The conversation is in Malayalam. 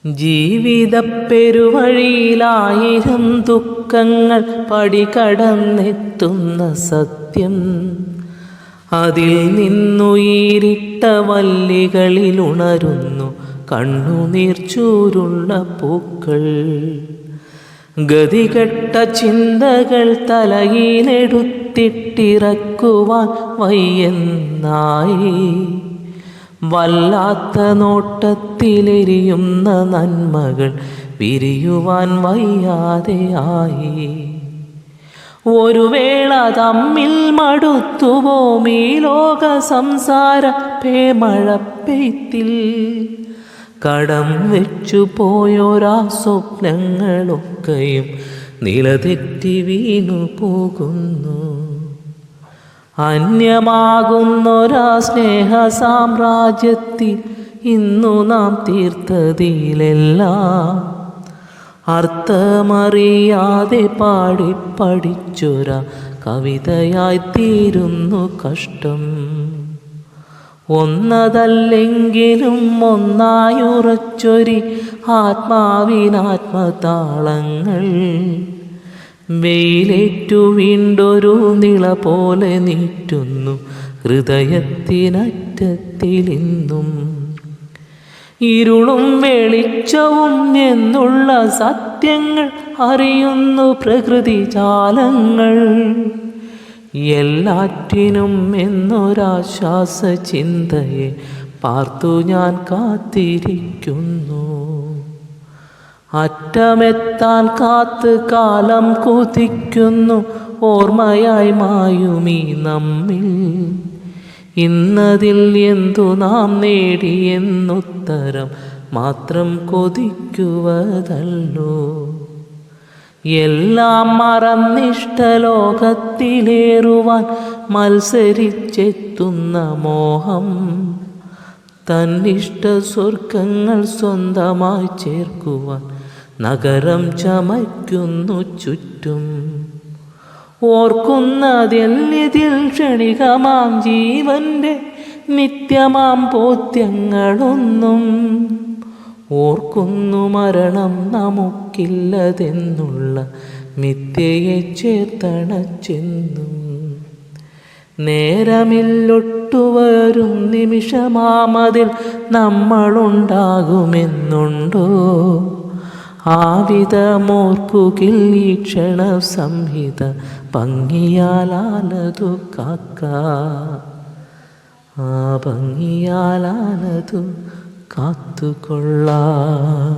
ജീവിതപ്പെരുവഴിയിലായിരം ദുഃഖങ്ങൾ പടികടന്നെത്തുന്ന സത്യം, അതിൽ നിന്നുയീരിട്ട വല്ലികളിലുണരുന്നു കണ്ണുനീർ ചൂരുള്ള പൂക്കൾ. ഗതികെട്ട ചിന്തകൾ തലയിലെടുത്തിട്ടിറക്കുവാൻ വയ്യെന്നായി, വല്ലാത്ത നോട്ടത്തിലെരിയുന്ന നന്മകൾ വിരിയുവാൻ വയ്യാതെയായി. ഒരു വേള തമ്മിൽ മടുത്തുപോം ഈ ലോക സംസാര പേമഴപ്പെയ്ത്തിൽ. കടം വെച്ചു പോയൊരാ സ്വപ്നങ്ങളൊക്കെയും നിലതെറ്റി വീണു പോകുന്നു. അന്യമാകുന്നൊരാ സ്നേഹ സാമ്രാജ്യത്തിൽ ഇന്നു നാം തീർത്തതിലെല്ലാം അർത്ഥമറിയാതെ പാടിപ്പടിച്ചൊരാ കവിതയായിത്തീരുന്നു കഷ്ടം. ഒന്നതല്ലെങ്കിലും ഒന്നായുറച്ചൊരി ആത്മാവിനാത്മതാളങ്ങൾ, വെയിലേറ്റു വീണ്ടൊരു നിള പോലെ നീറ്റുന്നു ഹൃദയത്തിനറ്റത്തിലിന്നും. ഇരുളും വെളിച്ചവും എന്നുള്ള സത്യങ്ങൾ അറിയുന്നു പ്രകൃതി ജാലങ്ങൾ. എല്ലാറ്റിനും എന്നൊരാശ്വാസ ചിന്തയെ പാർത്തു ഞാൻ കാത്തിരിക്കുന്നു. അറ്റമെത്താൻ കാത്ത് കാലം കുതിക്കുന്നു ഓർമ്മയായി മായുമീ നമ്മിൽ. ഇന്നതിൽ എന്തു നാം നേടിയെന്നുത്തരം മാത്രം കൊതിക്കുവതല്ലോ. എല്ലാം മറന്നിഷ്ടലോകത്തിലേറുവാൻ മത്സരിച്ചെത്തുന്ന മോഹം, തന്നിഷ്ട സ്വർഗങ്ങൾ സ്വന്തമായി ചേർക്കുവാൻ നഗരം ചമയ്ക്കുന്നു ചുറ്റും. ഓർക്കുന്നതെല്ലിതിൽ ക്ഷണികമാം ജീവന്റെ നിത്യമാം ബോധ്യങ്ങളൊന്നും. ഓർക്കുന്നു മരണം നമുക്കില്ലതെന്നുള്ള മിഥ്യയെ ചേർത്തണച്ചെന്നും. നേരമില്ലൊട്ടുവരും നിമിഷമാമതിൽ നമ്മളുണ്ടാകുമെന്നുണ്ടോ? ആവിധമോർക്കുകിൽ ഈ ക്ഷണ സംഹിത ഭംഗിയാലാലതു കാക്ക. ആ ഭംഗിയാലാലതു കാത്തുകൊള്ളാം.